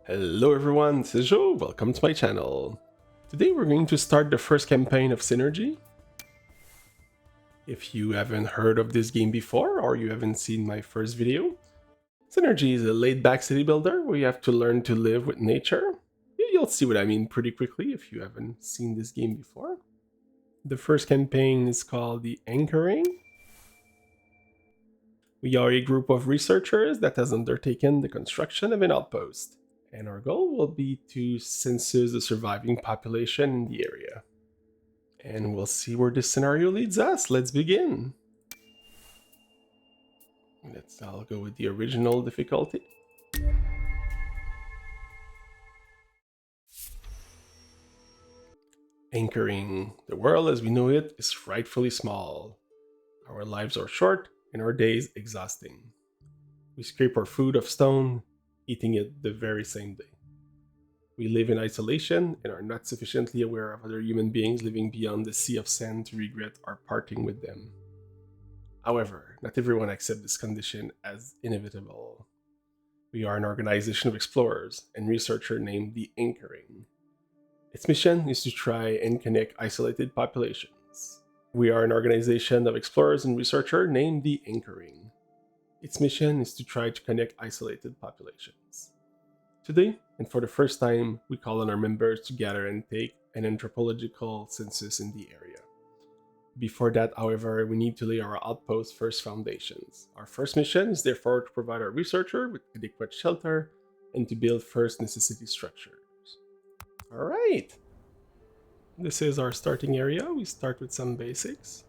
Hello everyone, this is Joe, welcome to my channel. Today we're going to start the first campaign of Synergy. If you haven't heard of this game before or you haven't seen my first video, Synergy is a laid-back city builder where you have to learn to live with nature. You'll see what I mean pretty quickly if you haven't seen this game before. The first campaign is called The Anchoring. We are a group of researchers that has undertaken the construction of an outpost, and our goal will be to census the surviving population in the area. And we'll see where this scenario leads us. Let's begin. I'll go with the original difficulty. Anchoring. The world as we know it is frightfully small. Our lives are short and our days exhausting. We scrape our food off stone, eating it the very same day. We live in isolation and are not sufficiently aware of other human beings living beyond the sea of sand to regret our parting with them. However, not everyone accepts this condition as inevitable. We are an organization of explorers and researchers named the Anchoring. Its mission is to try and connect isolated populations. We are an organization of explorers and researchers named the Anchoring. Its mission is to try to connect isolated populations. Today, and for the first time, we call on our members to gather and take an anthropological census in the area. Before that, however, we need to lay our outpost first foundations. Our first mission is therefore to provide our researcher with adequate shelter and to build first necessity structures. Alright! This is our starting area. We start with some basics.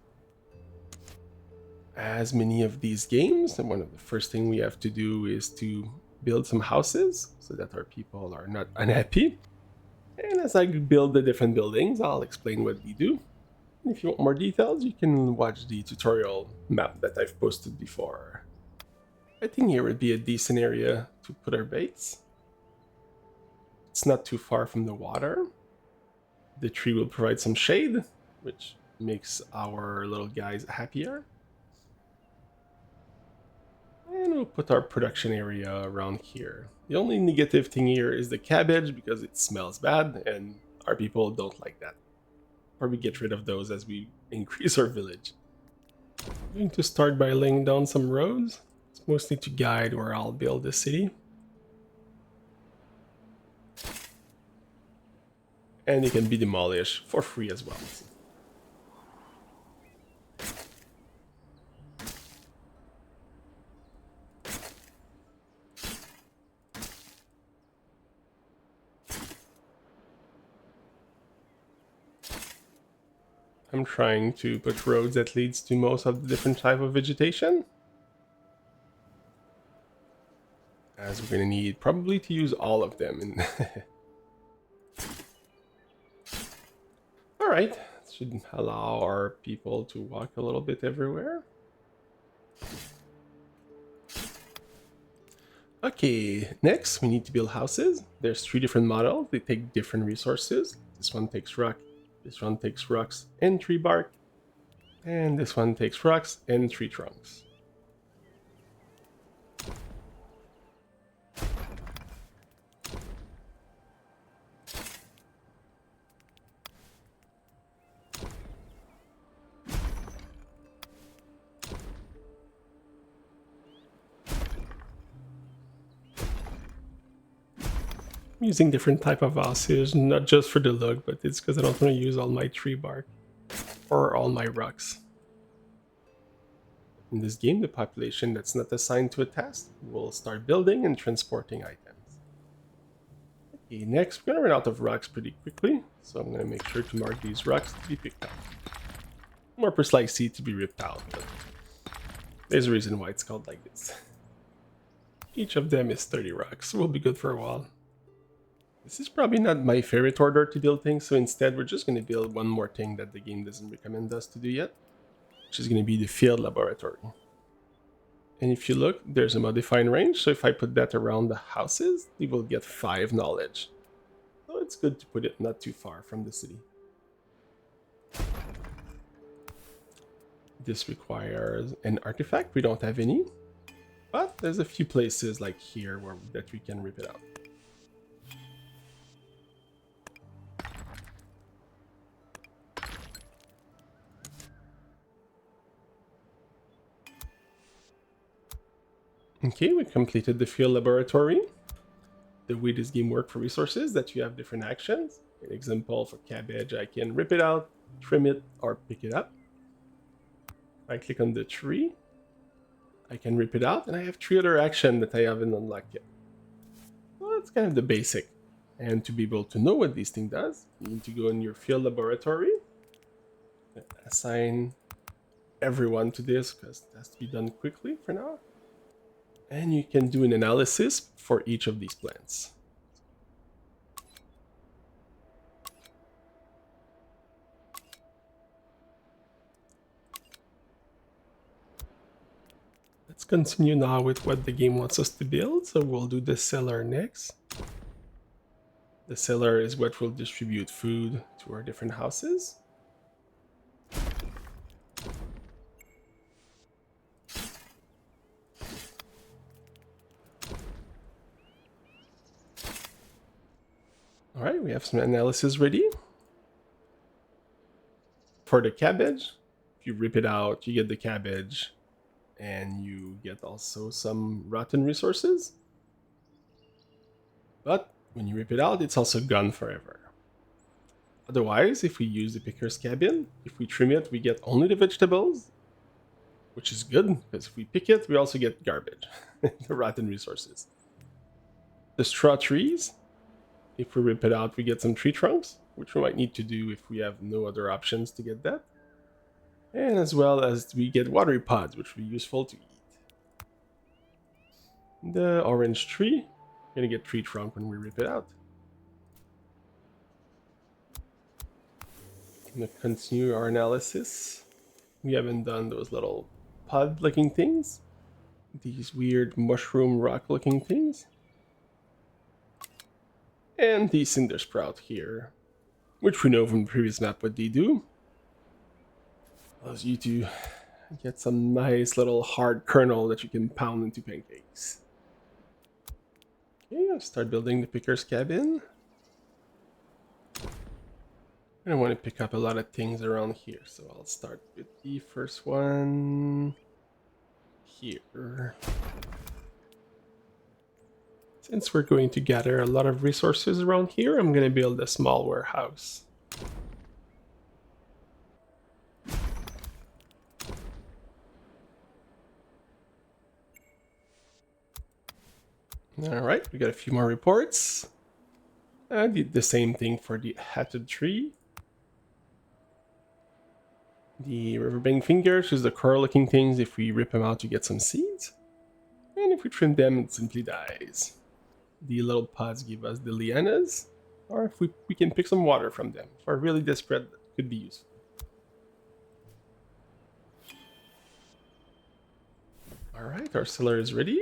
As many of these games, and one of the first things we have to do is to build some houses so that our people are not unhappy. And as I build the different buildings, I'll explain what we do. And if you want more details, you can watch the tutorial map that I've posted before. I think here would be a decent area to put our base. It's not too far from the water. The tree will provide some shade, which makes our little guys happier. And we'll put our production area around here. The only negative thing here is the cabbage because it smells bad and our people don't like that. Probably get rid of those as we increase our village. I'm going to start by laying down some roads. It's mostly to guide where I'll build the city. And it can be demolished for free as well. I'm trying to put roads that leads to most of the different type of vegetation, as we're going to need probably to use all of them. Alright, should allow our people to walk a little bit everywhere. Okay, next we need to build houses. There's 3 different models. They take different resources. This one takes rock, this one takes rocks and tree bark, and this one takes rocks and tree trunks. I'm using different type of houses, not just for the look, but it's because I don't want to use all my tree bark or all my rocks. In this game, the population that's not assigned to a task will start building and transporting items. Okay, next, we're going to run out of rocks pretty quickly, so I'm going to make sure to mark these rocks to be picked up. More precisely, to be ripped out, but there's a reason why it's called like this. Each of them is 30 rocks, so we'll be good for a while. This is probably not my favorite order to build things, so instead we're just going to build one more thing that the game doesn't recommend us to do yet, which is going to be the field laboratory. And if you look, there's a modified range, so if I put that around the houses, they will get 5 knowledge. So it's good to put it not too far from the city. This requires an artifact. We don't have any, but there's a few places like here that we can rip it out. Okay, we completed the field laboratory. The way this game works for resources that you have different actions. An example for cabbage, I can rip it out, trim it, or pick it up. I click on the tree, I can rip it out, and I have 3 other actions that I haven't unlocked yet. Well, that's kind of the basic. And to be able to know what this thing does, you need to go in your field laboratory, assign everyone to this because it has to be done quickly for now. And you can do an analysis for each of these plants. Let's continue now with what the game wants us to build. So we'll do the cellar next. The cellar is what will distribute food to our different houses. All right, we have some analysis ready. For the cabbage, if you rip it out, you get the cabbage, and you get also some rotten resources. But when you rip it out, it's also gone forever. Otherwise, if we use the picker's cabin, if we trim it, we get only the vegetables, which is good, because if we pick it, we also get garbage, the rotten resources. The straw trees, if we rip it out, we get some tree trunks, which we might need to do if we have no other options to get that. And as well as we get watery pods, which will be useful to eat. The orange tree, we're gonna get tree trunk when we rip it out. I'm gonna continue our analysis. We haven't done those little pod looking things. These weird mushroom rock looking things. And the cinder sprout here, which we know from the previous map what they do. Allows you to get some nice little hard kernel that you can pound into pancakes. Okay, I'll start building the picker's cabin. I want to pick up a lot of things around here, so I'll start with the first one here. Since we're going to gather a lot of resources around here, I'm going to build a small warehouse. Alright, we got a few more reports. I did the same thing for the hatted tree. The riverbank fingers is the coral looking things. If we rip them out, you get some seeds. And if we trim them, it simply dies. The little pods give us the lianas, or if we can pick some water from them. If we're really desperate, that could be useful. Alright, our cellar is ready.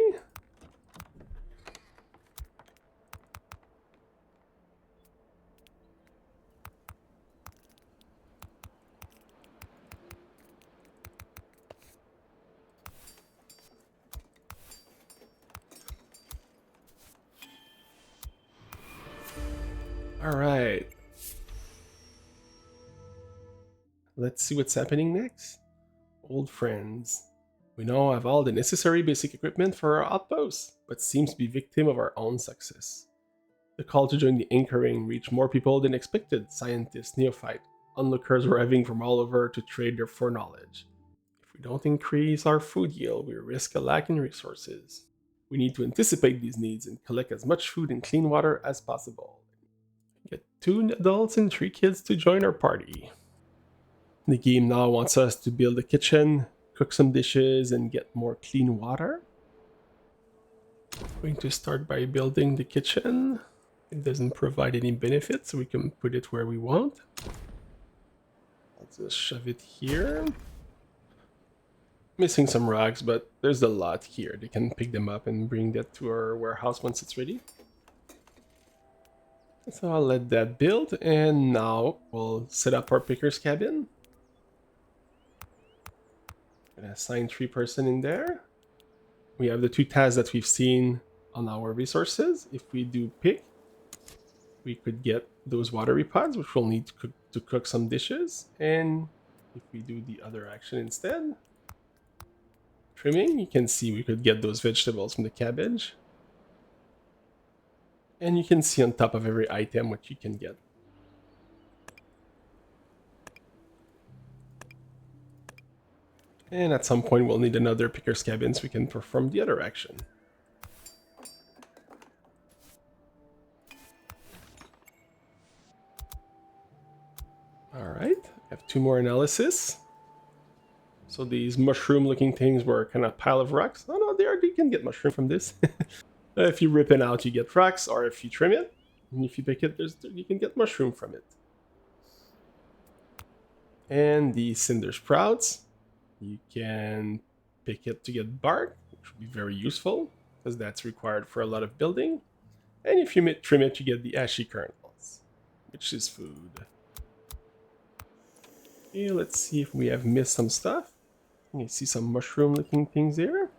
Alright. Let's see what's happening next. Old friends. We now have all the necessary basic equipment for our outpost, but seems to be victim of our own success. The call to join the anchoring reached more people than expected. Scientists, neophytes, onlookers arriving from all over to trade their foreknowledge. If we don't increase our food yield, we risk a lack in resources. We need to anticipate these needs and collect as much food and clean water as possible. Get 2 adults and 3 kids to join our party. The game now wants us to build a kitchen, cook some dishes, and get more clean water. I'm going to start by building the kitchen. It doesn't provide any benefits, so we can put it where we want. I'll just shove it here. Missing some rocks, but there's a lot here. They can pick them up and bring that to our warehouse once it's ready. So I'll let that build, and now we'll set up our picker's cabin. I'm gonna assign 3 person in there. We have the 2 tasks that we've seen on our resources. If we do pick, we could get those watery pods, which we'll need to cook some dishes. And if we do the other action instead, trimming, you can see we could get those vegetables from the cabbage. And you can see on top of every item what you can get. And at some point we'll need another picker's cabin so we can perform the other action. Alright, I have 2 more analysis. So these mushroom looking things were kind of a pile of rocks. Oh no, you can get mushroom from this. If you rip it out, you get rocks, or if you trim it, and if you pick it, you can get mushroom from it. And the cinder sprouts, you can pick it to get bark, which would be very useful, because that's required for a lot of building. And if you trim it, you get the ashy kernels, which is food. Okay, let's see if we have missed some stuff. You see some mushroom looking things here.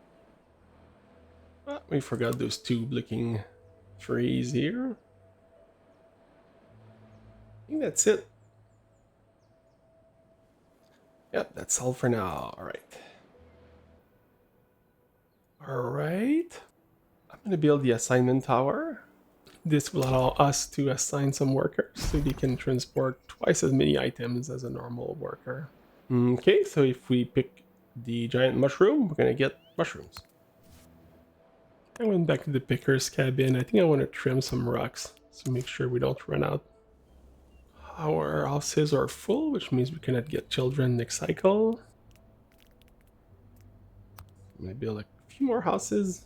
Oh, we forgot those tube looking trees here. I think that's it. Yep, that's all for now. Alright. Alright. I'm going to build the assignment tower. This will allow us to assign some workers so they can transport twice as many items as a normal worker. Okay, so if we pick the giant mushroom, we're going to get mushrooms. I went back to the picker's cabin. I think I want to trim some rocks to make sure we don't run out. Our houses are full, which means we cannot get children next cycle. I'm going to build a few more houses.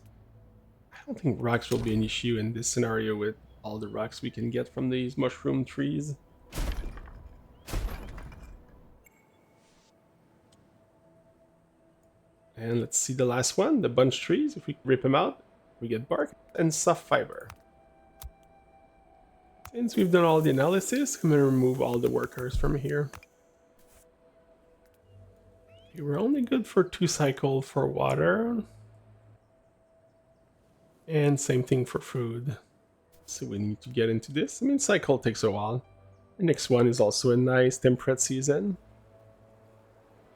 I don't think rocks will be an issue in this scenario with all the rocks we can get from these mushroom trees. And let's see the last one, the bunch trees. If we rip them out, we get bark and soft fiber. Since we've done all the analysis, I'm going to remove all the workers from here. Okay, we're only good for 2 cycles for water. And same thing for food. So we need to get into this. I mean, cycle takes a while. The next one is also a nice temperate season.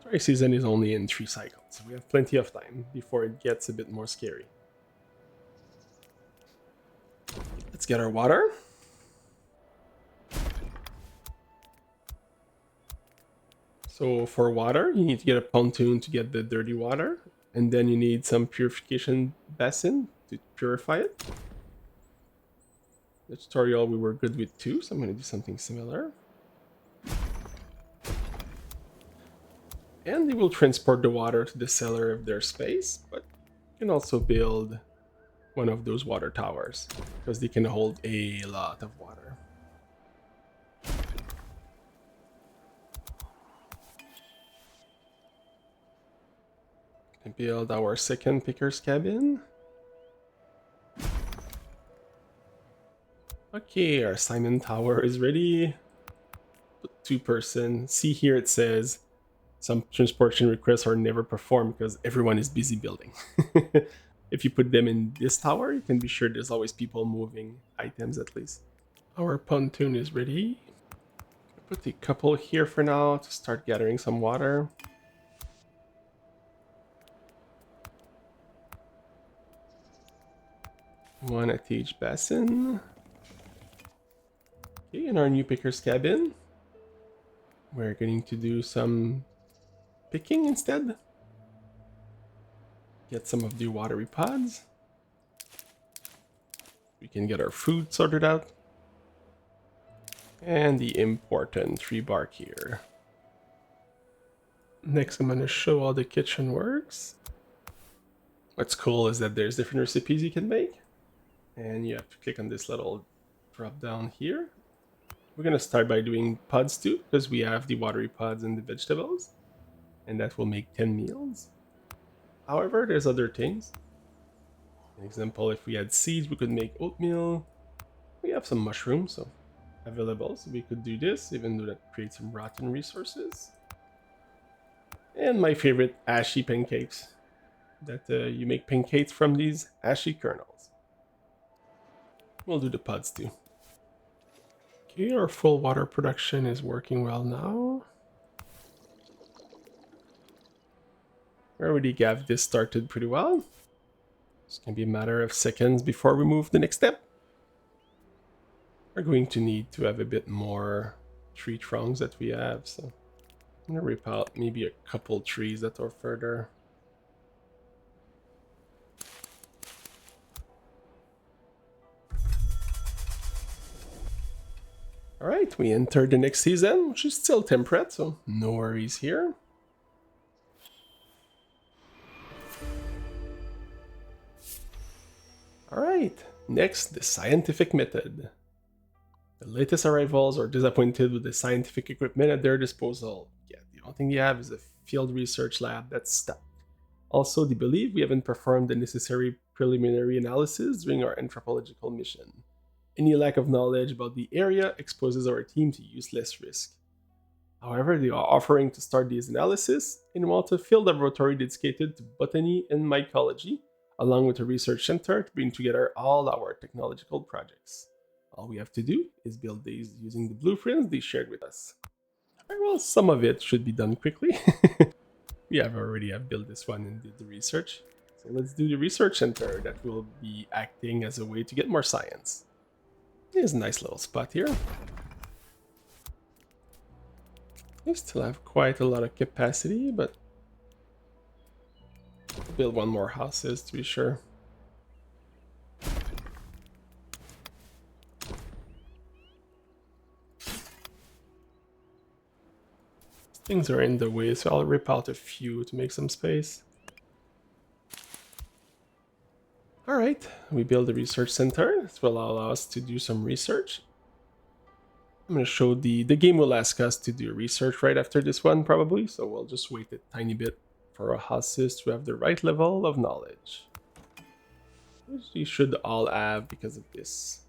Dry season is only in 3 cycles. So we have plenty of time before it gets a bit more scary. Let's get our water. So for water, you need to get a pontoon to get the dirty water. And then you need some purification basin to purify it. The tutorial we were good with 2, so I'm going to do something similar. And they will transport the water to the cellar of their space, but you can also build one of those water towers because they can hold a lot of water. And build our second picker's cabin. Okay, our assignment tower is ready. 2-person. See here it says some transportation requests are never performed because everyone is busy building. If you put them in this tower, you can be sure there's always people moving items at least. Our pontoon is ready. Put a couple here for now to start gathering some water. One at each basin. Okay, in our new picker's cabin, we're going to do some picking instead. Get some of the watery pods. We can get our food sorted out. And the important tree bark here. Next, I'm going to show how the kitchen works. What's cool is that there's different recipes you can make. And you have to click on this little drop down here. We're going to start by doing pods too, because we have the watery pods and the vegetables. And that will make 10 meals. However, there's other things. For example, if we had seeds, we could make oatmeal. We have some mushrooms available, so we could do this, even though that creates some rotten resources. And my favorite, ashy pancakes. That you make pancakes from these ashy kernels. We'll do the pods too. Okay, our full water production is working well now. We already got this started pretty well. It's going to be a matter of seconds before we move the next step. We're going to need to have a bit more tree trunks that we have, so I'm going to rip out maybe a couple trees that are further. Alright, we entered the next season, which is still temperate, so no worries here. Alright, next, the scientific method. The latest arrivals are disappointed with the scientific equipment at their disposal. Yeah, the only thing they have is a field research lab that's stuck. Also, they believe we haven't performed the necessary preliminary analysis during our anthropological mission. Any lack of knowledge about the area exposes our team to useless risk. However, they are offering to start these analysis and want a field laboratory dedicated to botany and mycology, along with a research center to bring together all our technological projects. All we have to do is build these using the blueprints they shared with us. Alright, well, some of it should be done quickly. We already have built this one and did the research. So let's do the research center that will be acting as a way to get more science. Here's a nice little spot here. We still have quite a lot of capacity, but we'll build one more houses to be sure. Things are in the way, so I'll rip out a few to make some space. Alright, we build a research center. This will allow us to do some research. I'm going to show the game will ask us to do research right after this one probably, so we'll just wait a tiny bit for our houses to have the right level of knowledge. Which you should all have because of this.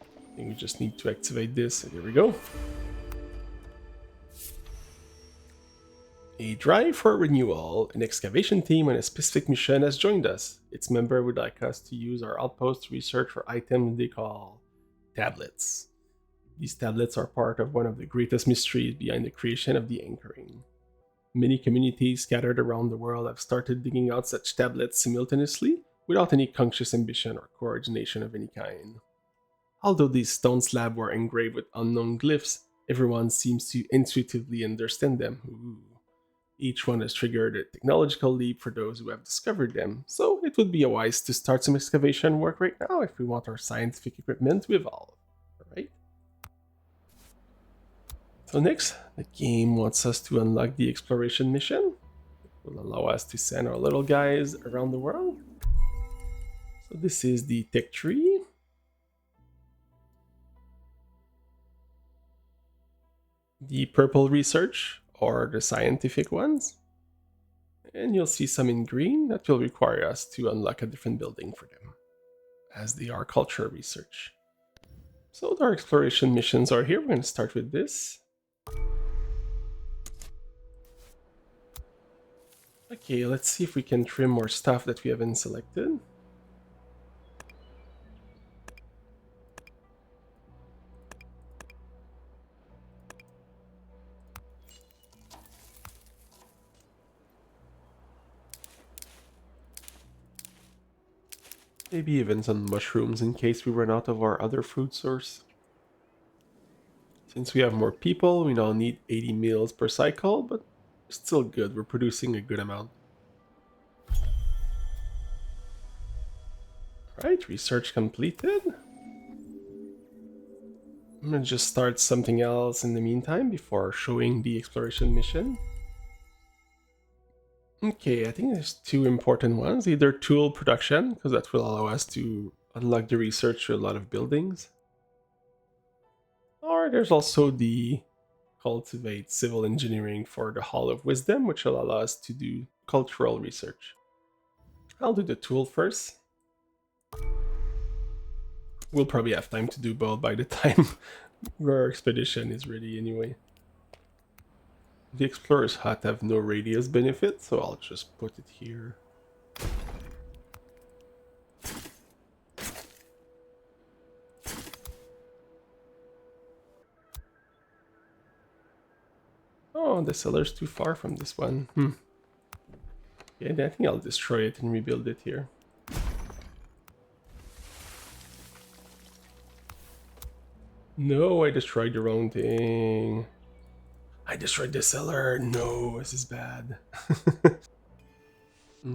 I think we just need to activate this, and here we go. A drive for renewal. An excavation team on a specific mission has joined us. Its member would like us to use our outpost to research for items they call tablets. These tablets are part of one of the greatest mysteries behind the creation of the anchoring. Many communities scattered around the world have started digging out such tablets simultaneously without any conscious ambition or coordination of any kind. Although these stone slabs were engraved with unknown glyphs, everyone seems to intuitively understand them. Ooh. Each one has triggered a technological leap for those who have discovered them, so it would be wise to start some excavation work right now if we want our scientific equipment to evolve. Alright? So next, the game wants us to unlock the exploration mission. It will allow us to send our little guys around the world. So this is the tech tree. The purple research, or the scientific ones. And you'll see some in green that will require us to unlock a different building for them, as they are culture research. So our exploration missions are here. We're going to start with this. Okay, let's see if we can trim more stuff that we haven't selected. Maybe even some mushrooms in case we run out of our other food source. Since we have more people, we now need 80 meals per cycle, but still good. We're producing a good amount. Alright, research completed. I'm gonna just start something else in the meantime before showing the exploration mission. Okay, I think there's two important ones. Either tool production, because that will allow us to unlock the research to a lot of buildings. Or there's also the cultivate civil engineering for the Hall of Wisdom, which will allow us to do cultural research. I'll do the tool first. We'll probably have time to do both by the time our expedition is ready anyway. The Explorer's Hut have no radius benefit, so I'll just put it here. Oh, the cellar's too far from this one. Yeah, I think I'll destroy it and rebuild it here. No, I destroyed the wrong thing. I destroyed the cellar. No, this is bad.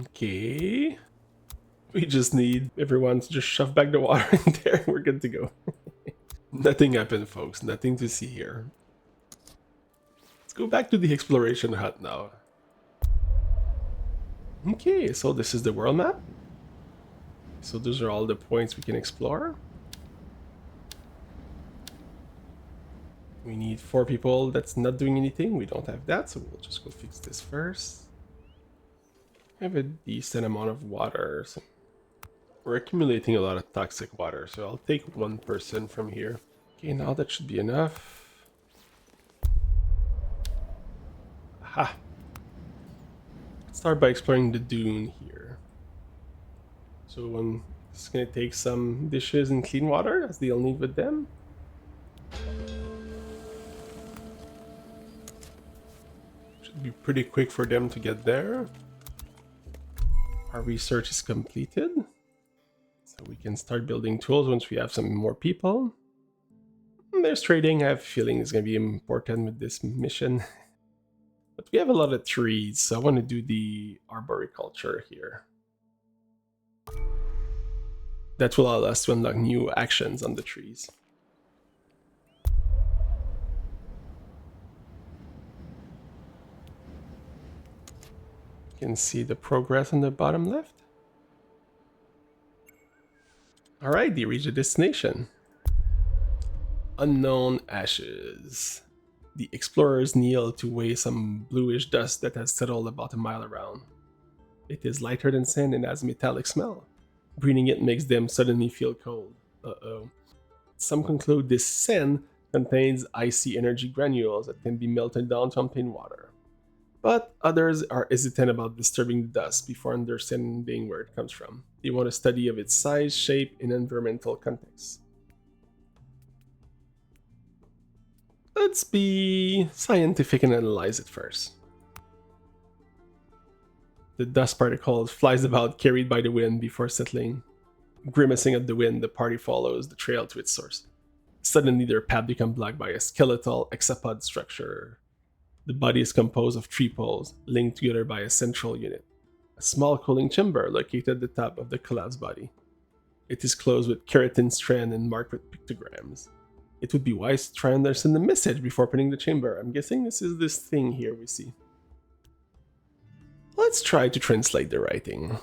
Okay. We just need everyone to just shove back the water in there. We're good to go. Nothing happened, folks. Nothing to see here. Let's go back to the exploration hut now. Okay, so this is the world map. So those are all the points we can explore. We need 4 people that's not doing anything. We don't have that, so we'll just go fix this first. I have a decent amount of water. So we're accumulating a lot of toxic water, so I'll take 1 person from here. Okay, now that should be enough. Aha! Let's start by exploring the dune here. So I'm just gonna take some dishes and clean water, as they'll need with them. Be pretty quick for them to get there. Our research is completed, so we can start building tools once we have some more people. And there's trading. I have a feeling it's going to be important with this mission. But we have a lot of trees, so I want to do the arboriculture here. That will allow us to unlock new actions on the trees. You can see the progress on the bottom left. Alright, they reached a destination. Unknown ashes. The explorers kneel to weigh some bluish dust that has settled about a mile around. It is lighter than sand and has a metallic smell. Breathing it makes them suddenly feel cold. Uh-oh. Some conclude this sand contains icy energy granules that can be melted down to obtain water. But others are hesitant about disturbing the dust before understanding where it comes from. They want a study of its size, shape, and environmental context. Let's be scientific and analyze it first. The dust particle flies about, carried by the wind before settling. Grimacing at the wind, the party follows the trail to its source. Suddenly, their path becomes blocked by a skeletal hexapod structure. The body is composed of 3 poles, linked together by a central unit. A small cooling chamber located at the top of the collapsed body. It is closed with keratin strand and marked with pictograms. It would be wise to try and understand the message before opening the chamber. I'm guessing this is this thing here we see. Let's try to translate the writing.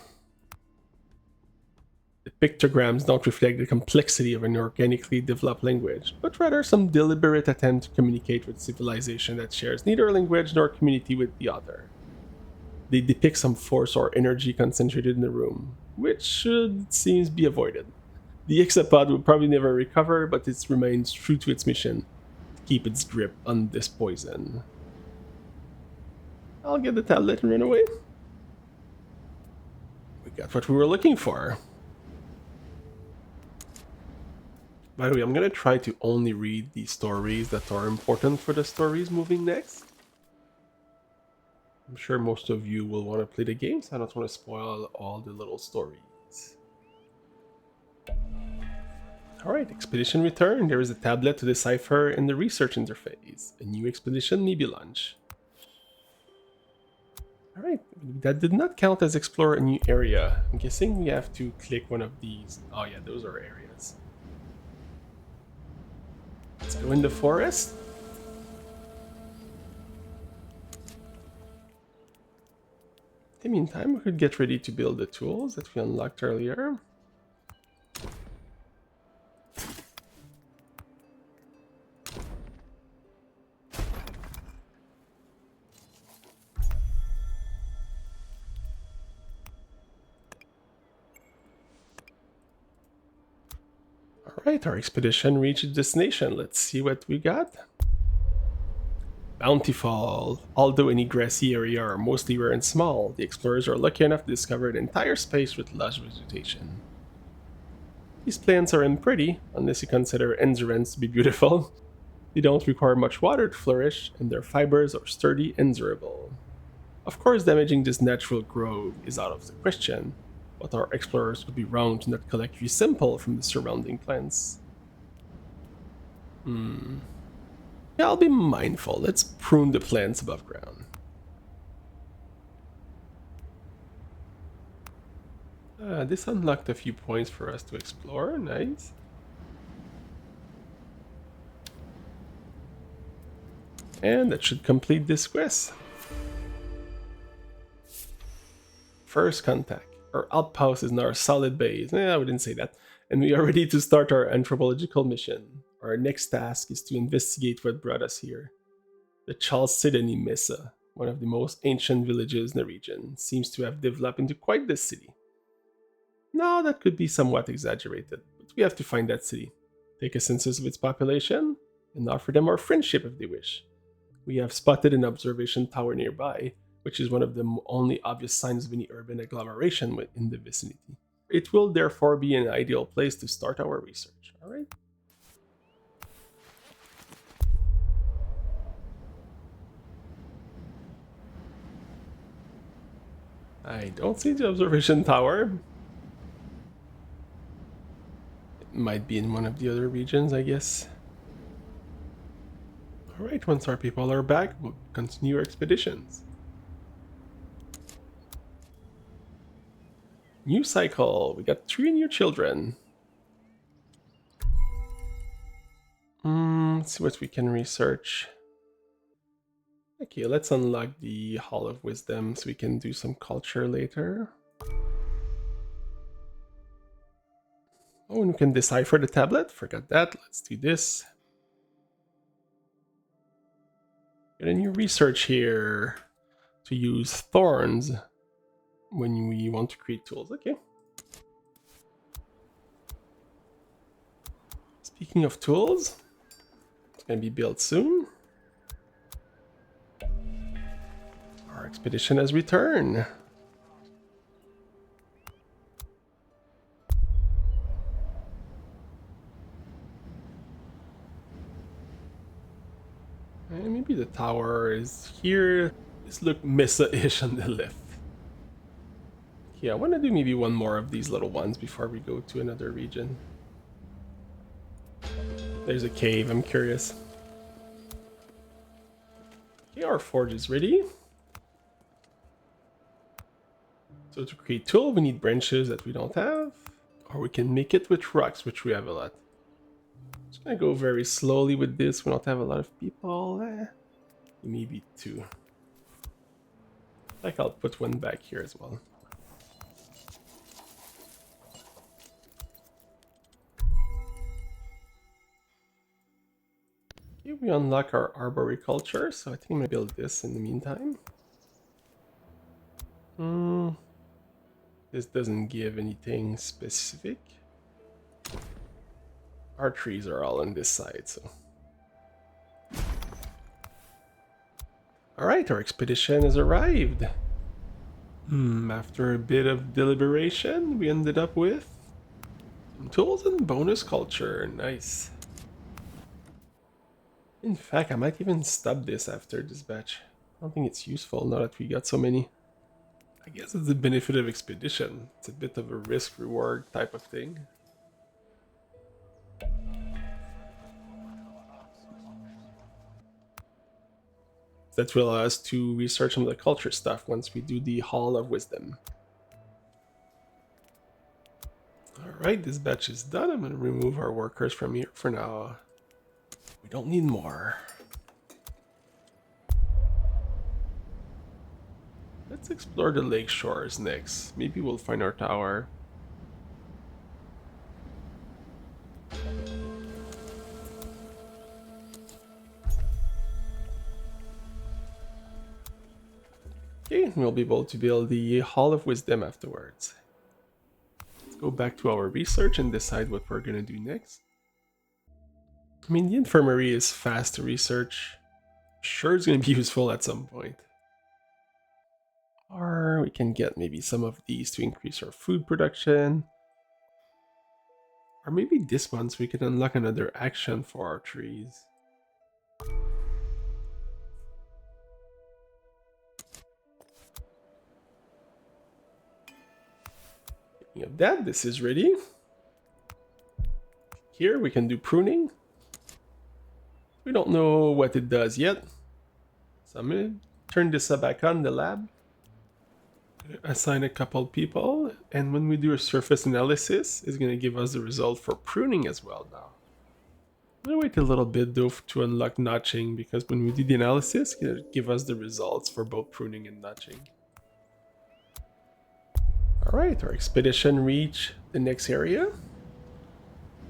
The pictograms don't reflect the complexity of an organically developed language, but rather some deliberate attempt to communicate with civilization that shares neither language nor community with the other. They depict some force or energy concentrated in the room, which should seems be avoided. The hexapod will probably never recover, but it remains true to its mission to keep its grip on this poison. I'll get the tablet and run away. We got what we were looking for. By the way, I'm going to try to only read the stories that are important for the stories moving next. I'm sure most of you will want to play the game, so I don't want to spoil all the little stories. Alright, expedition returned. There is a tablet to decipher in the research interface. A new expedition may be launched. Alright, that did not count as explore a new area. I'm guessing we have to click one of these. Oh yeah, those are areas. Let's go in the forest. In the meantime, we could get ready to build the tools that we unlocked earlier. Alright, our expedition reached its destination. Let's see what we got. Bountiful. Although any grassy area are mostly rare and small, the explorers are lucky enough to discover an entire space with lush vegetation. These plants are unpretty, unless you consider endurance to be beautiful. They don't require much water to flourish, and their fibers are sturdy and durable. Of course, damaging this natural grove is out of the question, but our explorers would be wrong to not collect fee simple from the surrounding plants. Yeah, I'll be mindful. Let's prune the plants above ground. This unlocked a few points for us to explore. Nice. And that should complete this quest. First contact. Our outpost is now a solid base. I wouldn't say that. And we are ready to start our anthropological mission. Our next task is to investigate what brought us here. The Chalcedony Mesa, one of the most ancient villages in the region, seems to have developed into quite the city. Now, that could be somewhat exaggerated, but we have to find that city, take a census of its population, and offer them our friendship if they wish. We have spotted an observation tower nearby, which is one of the only obvious signs of any urban agglomeration in the vicinity. It will therefore be an ideal place to start our research. Alright? I don't see the observation tower. It might be in one of the other regions, I guess. Alright, once our people are back, we'll continue our expeditions. New cycle. We got 3 new children. Let's see what we can research. Okay, let's unlock the Hall of Wisdom so we can do some culture later. Oh, and we can decipher the tablet. Forgot that. Let's do this. Get a new research here to use thorns when we want to create tools. Okay. Speaking of tools, it's going to be built soon. Our expedition has returned. And maybe the tower is here. This look Mesa-ish on the left. Yeah, I want to do maybe one more of these little ones before we go to another region. There's a cave, I'm curious. Okay, our forge is ready. So to create tool, we need branches that we don't have. Or we can make it with rocks, which we have a lot. Just gonna go very slowly with this. We don't have a lot of people. Maybe 2. Like I'll put one back here as well. Okay, we unlock our arboriculture, so I think I'm gonna build this in the meantime. This doesn't give anything specific. Our trees are all on this side, so. Alright, our expedition has arrived. After a bit of deliberation, we ended up with some tools and bonus culture. Nice. In fact, I might even stop this after this batch. I don't think it's useful now that we got so many. I guess it's the benefit of expedition. It's a bit of a risk-reward type of thing. That will allow us to research some of the culture stuff once we do the Hall of Wisdom. Alright, this batch is done. I'm going to remove our workers from here for now. We don't need more. Let's explore the lake shores next. Maybe we'll find our tower. Okay, we'll be able to build the Hall of Wisdom afterwards. Let's go back to our research and decide what we're gonna do next. I mean, the infirmary is fast to research. Sure, it's gonna be useful at some point. Or we can get maybe some of these to increase our food production. Or maybe this one so we can unlock another action for our trees. Speaking of that, this is ready. Here we can do pruning. We don't know what it does yet. So I'm gonna turn this back on the lab. Assign a couple people, and when we do a surface analysis, it's gonna give us the result for pruning as well now. I'm gonna wait a little bit though to unlock notching, because when we do the analysis, it'll give us the results for both pruning and notching. Alright, our expedition reached the next area.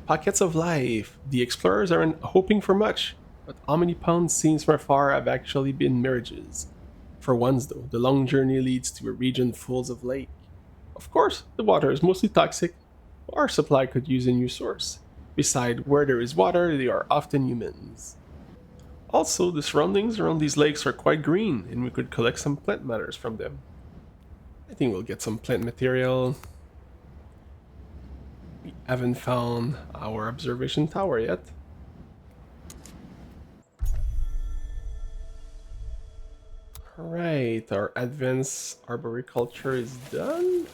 Pockets of life. The explorers aren't hoping for much, but how many ponds seen from afar have actually been mirages? For once though, the long journey leads to a region full of lake. Of course, the water is mostly toxic, but our supply could use a new source. Besides, where there is water, there are often humans. Also, the surroundings around these lakes are quite green, and we could collect some plant matters from them. I think we'll get some plant material. We haven't found our observation tower yet. Alright, our advanced arboriculture is done.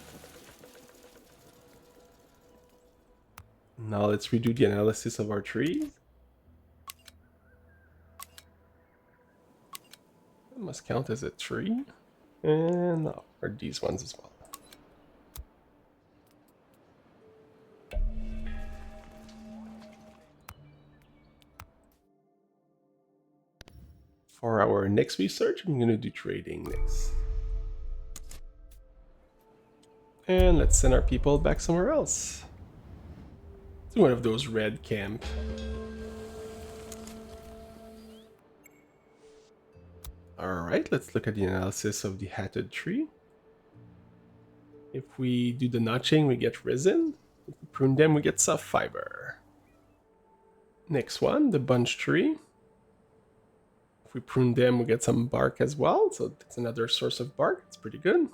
Now let's redo the analysis of our trees. It must count as a tree. And now, are these ones as well. For our next research, I'm going to do trading next. And let's send our people back somewhere else. To one of those red camp. Alright, let's look at the analysis of the hatted tree. If we do the notching, we get resin. If we prune them, we get soft fiber. Next one, the bunch tree. If we prune them, we get some bark as well, so that's another source of bark. It's pretty good.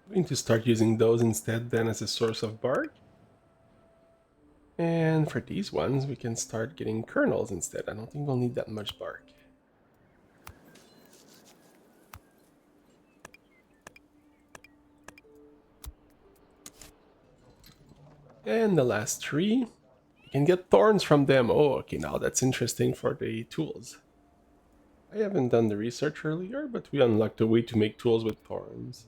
We need to start using those instead then as a source of bark. And for these ones, we can start getting kernels instead. I don't think we'll need that much bark. And the last tree, you can get thorns from them. Oh, okay, now that's interesting for the tools. I haven't done the research earlier, but we unlocked a way to make tools with thorns.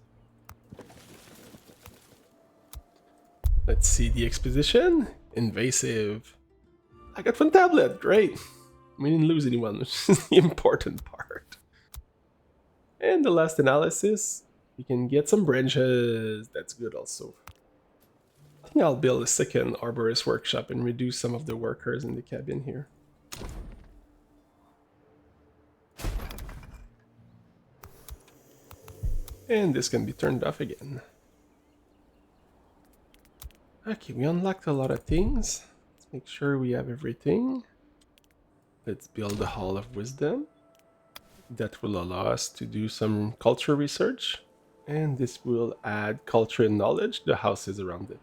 Let's see the expedition. Invasive. I got one tablet, great. We didn't lose anyone, which is the important part. And the last analysis, you can get some branches. That's good also. I think I'll build a second arborist workshop and reduce some of the workers in the cabin here. And this can be turned off again. Okay, we unlocked a lot of things. Let's make sure we have everything. Let's build the Hall of Wisdom. That will allow us to do some culture research. And this will add culture and knowledge to the houses around it.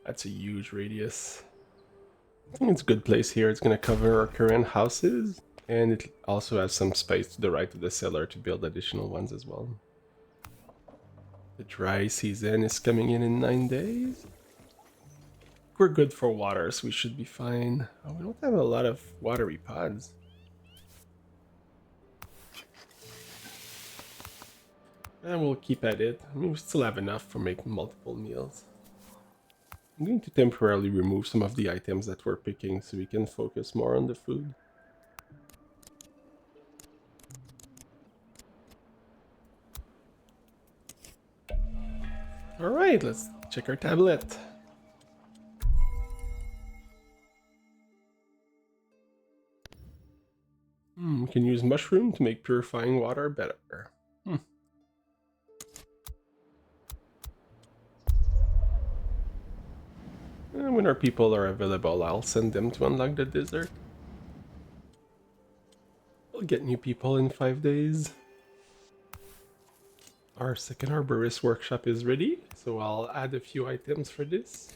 That's a huge radius. I think it's a good place here. It's going to cover our current houses. And it also has some space to the right of the cellar to build additional ones as well. The dry season is coming in 9 days. We're good for water, so we should be fine. Oh, we don't have a lot of watery pods. And we'll keep at it. I mean, we still have enough for making multiple meals. I'm going to temporarily remove some of the items that we're picking so we can focus more on the food. Alright, let's check our tablet. We can use mushroom to make purifying water better. And when our people are available, I'll send them to unlock the desert. We'll get new people in 5 days. Our second arborist workshop is ready, so I'll add a few items for this.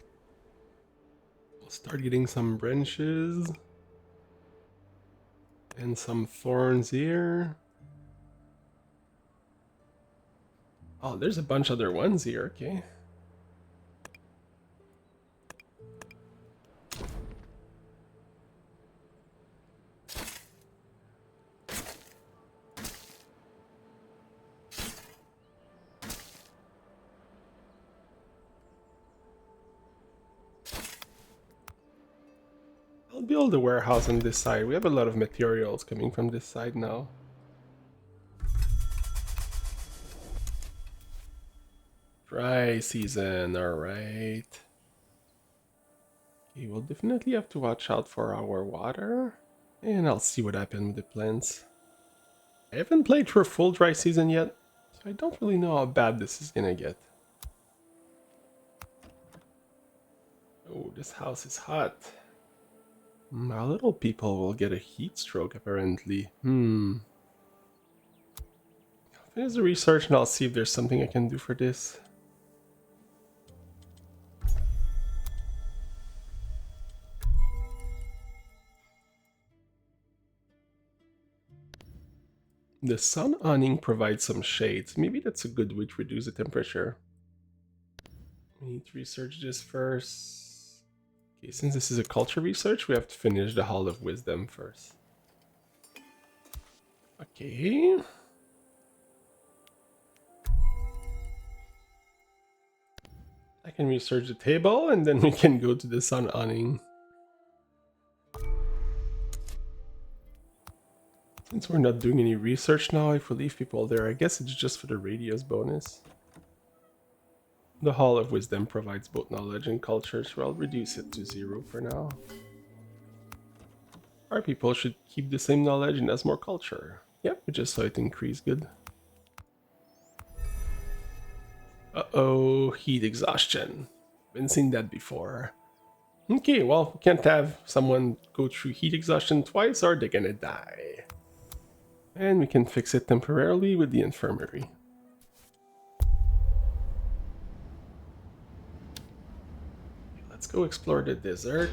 We'll start getting some branches. And some thorns here. Oh, there's a bunch other ones here, okay. I'll build a warehouse on this side. We have a lot of materials coming from this side now. Dry season, alright. Okay, we'll definitely have to watch out for our water. And I'll see what happened with the plants. I haven't played through a full dry season yet, so I don't really know how bad this is gonna get. Oh, this house is hot. Our little people will get a heat stroke, apparently. I'll finish the research and I'll see if there's something I can do for this. The sun awning provides some shade, so maybe that's a good way to reduce the temperature. We need to research this first. Okay, since this is a culture research, we have to finish the Hall of Wisdom first. Okay. I can research the table and then we can go to the sun awning. Since we're not doing any research now, if we leave people there, I guess it's just for the radius bonus. The Hall of Wisdom provides both knowledge and culture, so I'll reduce it to 0 for now. Our people should keep the same knowledge and has more culture. Yep, we just saw it increase, good. Uh-oh, heat exhaustion. Been seen that before. Okay, well, we can't have someone go through heat exhaustion twice or they're gonna die. And we can fix it temporarily with the infirmary. Let's go explore the desert.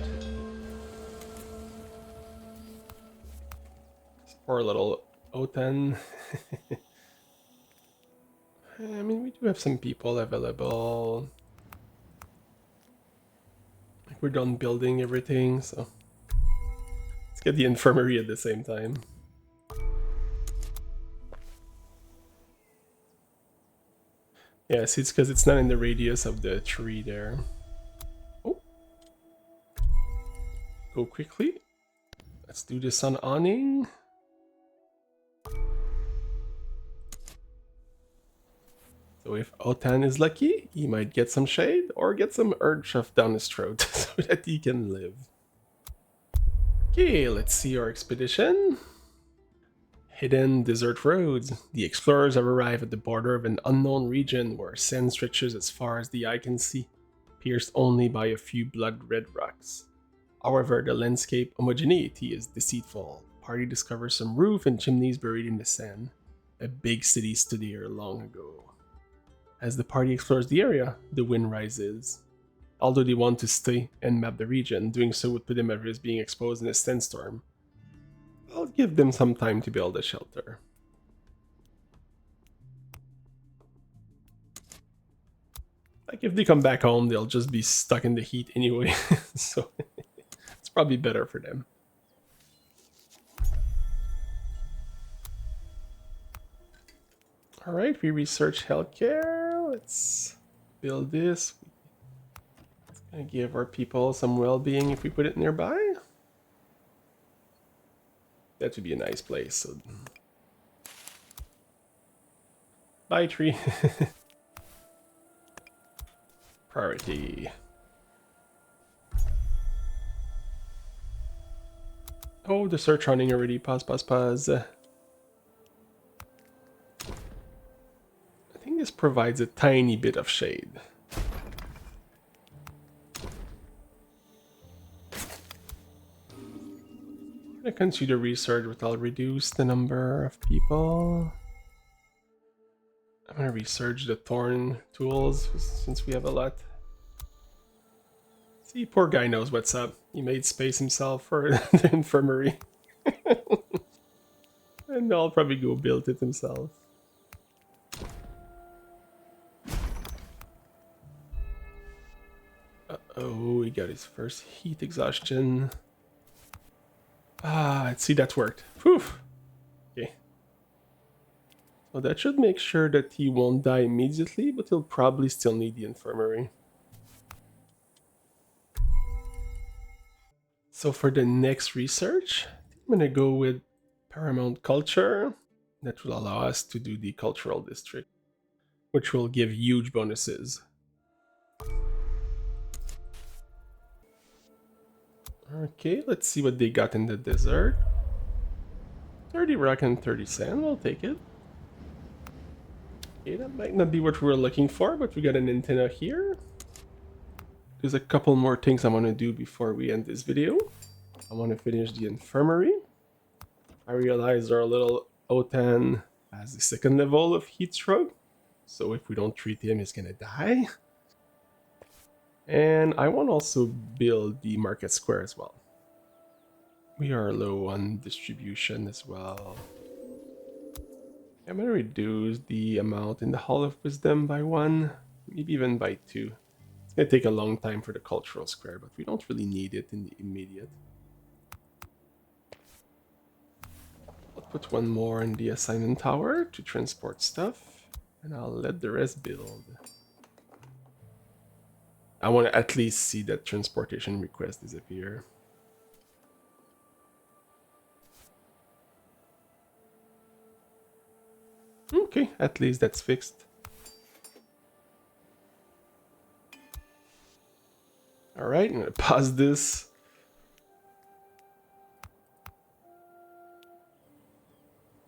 This poor little Otan. I mean, we do have some people available. We're done building everything, so let's get the infirmary at the same time. Yeah, see, it's because it's not in the radius of the tree there. Oh. Go quickly. Let's do the sun awning. So if Otan is lucky, he might get some shade or get some earth shoved down his throat so that he can live. Okay, let's see our expedition. Hidden desert roads. The explorers have arrived at the border of an unknown region where sand stretches as far as the eye can see, pierced only by a few blood-red rocks. However, the landscape homogeneity is deceitful. Party discovers some roof and chimneys buried in the sand. A big city stood here long ago. As the party explores the area, the wind rises. Although they want to stay and map the region, doing so would put them at risk being exposed in a sandstorm. I'll give them some time to build a shelter. Like if they come back home, they'll just be stuck in the heat anyway, so it's probably better for them. Alright, we research healthcare. Let's build this. It's gonna give our people some well-being if we put it nearby. That would be a nice place. So. Bye, tree. Priority. Oh, the search running already. Pause. I think this provides a tiny bit of shade. I'm gonna consider research, but I'll reduce the number of people. I'm gonna research the thorn tools since we have a lot. See, poor guy knows what's up. He made space himself for the infirmary. And I'll probably go build it himself. Oh, he got his first heat exhaustion. Let's see, that worked. Whew. Okay. So that should make sure that he won't die immediately, but he'll probably still need the infirmary. So for the next research, I'm gonna go with Paramount Culture. That will allow us to do the cultural district, which will give huge bonuses. Okay, let's see what they got in the desert. 30 rock and 30 sand, we'll take it. Okay, that might not be what we were looking for, but we got an antenna here. There's a couple more things I want to do before we end this video. I want to finish the infirmary. I realize our little Otan has the second level of heat stroke, so if we don't treat him, he's gonna die. And I want to also build the market square as well. We are low on distribution as well. I'm gonna reduce the amount in the Hall of Wisdom by 1, maybe even by 2. It's gonna take a long time for the cultural square, but we don't really need it in the immediate. I'll put one more in the assignment tower to transport stuff, and I'll let the rest build. I want to at least see that transportation request disappear. Okay, at least that's fixed. Alright, I'm gonna pause this.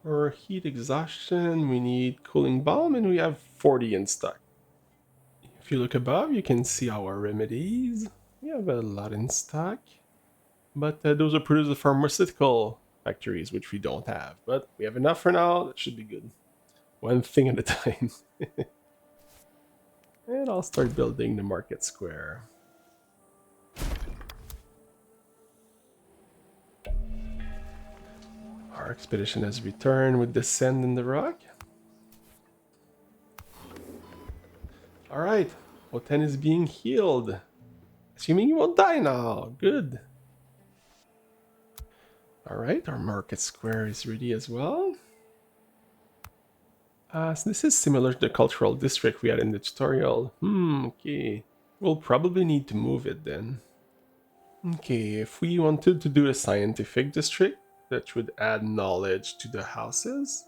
For heat exhaustion, we need cooling balm, and we have 40 in stock. If you look above, you can see our remedies. We have a lot in stock, but those are produced at pharmaceutical factories, which we don't have. But we have enough for now. That should be good. One thing at a time. And I'll start building the market square. Our expedition has returned with the sand and the rock. Alright, Otan is being healed. Assuming he won't die now. Good. Alright, our market square is ready as well. So this is similar to the cultural district we had in the tutorial. Okay. We'll probably need to move it then. Okay, if we wanted to do a scientific district, that would add knowledge to the houses.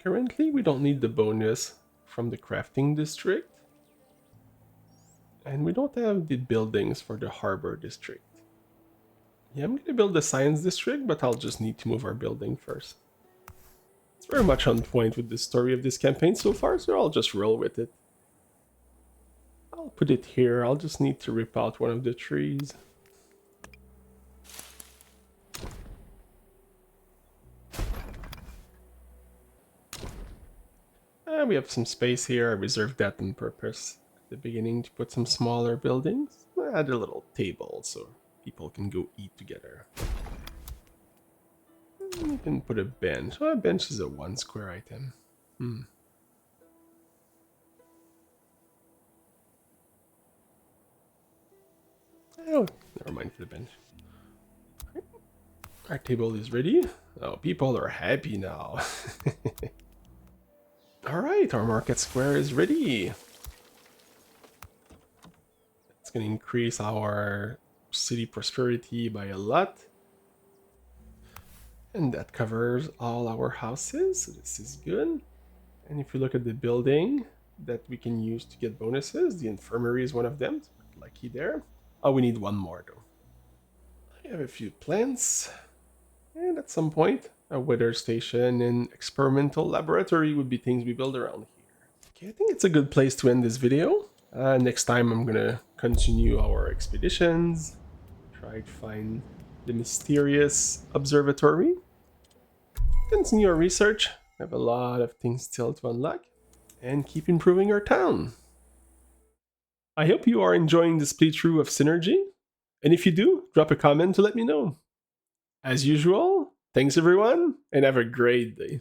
Currently, we don't need the bonus from the crafting district. And we don't have the buildings for the harbor district. Yeah, I'm gonna build the science district, but I'll just need to move our building first. It's very much on point with the story of this campaign so far, so I'll just roll with it. I'll put it here. I'll just need to rip out one of the trees. We have some space here. I reserved that on purpose at the beginning to put some smaller buildings. I add a little table so people can go eat together. You can put a bench. Oh, a bench is a 1 square item. Oh, never mind for the bench. Our table is ready. Oh, people are happy now. Alright, our market square is ready. It's going to increase our city prosperity by a lot. And that covers all our houses, so this is good. And if you look at the building that we can use to get bonuses, the infirmary is one of them. So we're lucky there. Oh, we need one more though. I have a few plants. And at some point, a weather station and experimental laboratory would be things we build around here. Okay, I think it's a good place to end this video. Next time I'm gonna continue our expeditions, try to find the mysterious observatory, continue our research. We have a lot of things still to unlock, and keep improving our town. I hope you are enjoying this playthrough of Synergy, and if you do, drop a comment to let me know. As usual, thanks everyone, and have a great day.